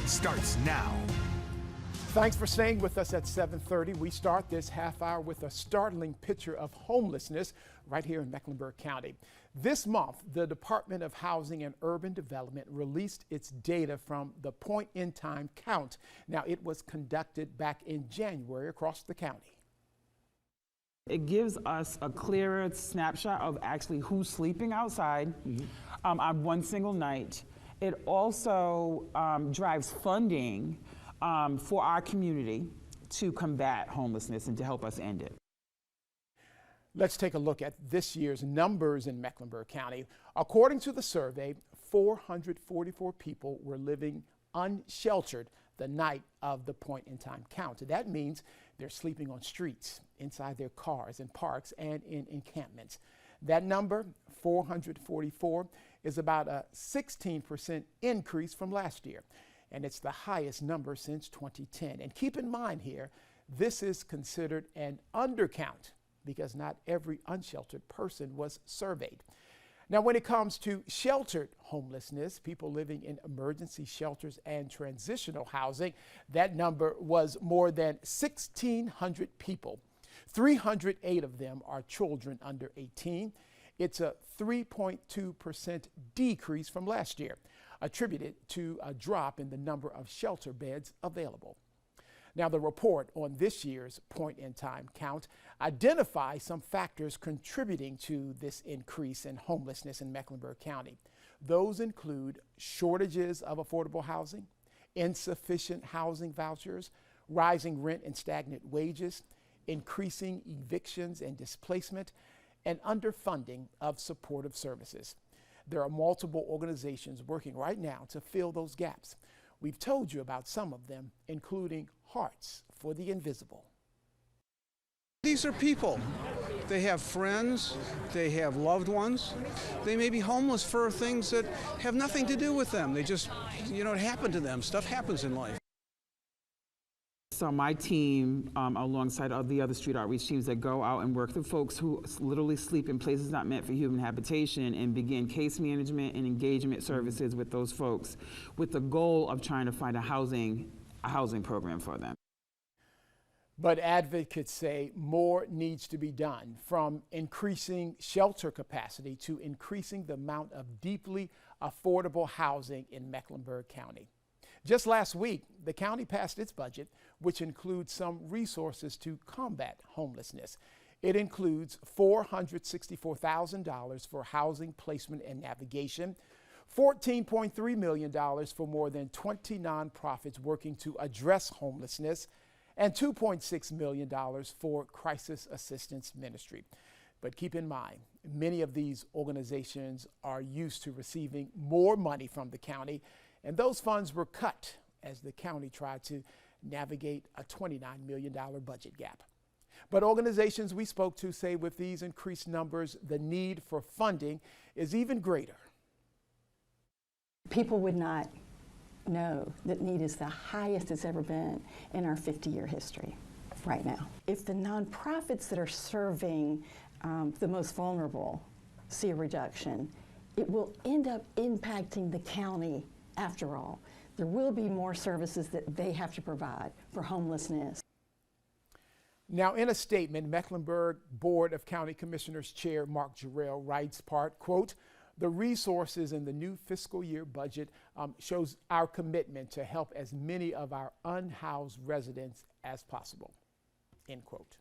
starts now. Thanks for staying with us at 7:30. We start this half hour with a startling picture of homelessness right here in Mecklenburg County. This month, the Department of Housing and Urban Development released its data from the point-in-time count. Now, it was conducted back in January across the county. It gives us a clearer snapshot of actually who's sleeping outside on one single night. It also drives funding for our community to combat homelessness and to help us end it. Let's take a look at this year's numbers in Mecklenburg County. According to the survey, 444 people were living unsheltered the night of the point-in-time count. That means they're sleeping on streets, inside their cars, in parks, and in encampments. That number, 444, is about a 16% increase from last year, and it's the highest number since 2010. And keep in mind here, this is considered an undercount because not every unsheltered person was surveyed. Now, when it comes to sheltered homelessness, people living in emergency shelters and transitional housing, that number was more than 1,600 people. 308 of them are children under 18. It's a 3.2% decrease from last year, attributed to a drop in the number of shelter beds available. Now, the report on this year's point-in-time count identifies some factors contributing to this increase in homelessness in Mecklenburg County. Those include shortages of affordable housing, insufficient housing vouchers, rising rent and stagnant wages, increasing evictions and displacement, and underfunding of supportive services. There are multiple organizations working right now to fill those gaps. We've told you about some of them, including Hearts for the Invisible. These are people. They have friends, they have loved ones. They may be homeless for things that have nothing to do with them. They just, it happened to them. Stuff happens in life. So my team, alongside of the other street outreach teams that go out and work with folks who literally sleep in places not meant for human habitation, and begin case management and engagement services with those folks with the goal of trying to find a housing program for them. But advocates say more needs to be done, from increasing shelter capacity to increasing the amount of deeply affordable housing in Mecklenburg County. Just last week, the county passed its budget, which includes some resources to combat homelessness. It includes $464,000 for housing placement and navigation, $14.3 million for more than 20 nonprofits working to address homelessness, and $2.6 million for crisis assistance ministry. But keep in mind, many of these organizations are used to receiving more money from the county, and those funds were cut as the county tried to navigate a $29 million budget gap. But organizations we spoke to say with these increased numbers, the need for funding is even greater. People would not know that need is the highest it's ever been in our 50-year history right now. If the nonprofits that are serving the most vulnerable see a reduction, it will end up impacting the county. After all, there will be more services that they have to provide for homelessness. Now, in a statement, Mecklenburg Board of County Commissioners Chair Mark Jarrell writes part, quote, "The resources in the new fiscal year budget shows our commitment to help as many of our unhoused residents as possible," end quote.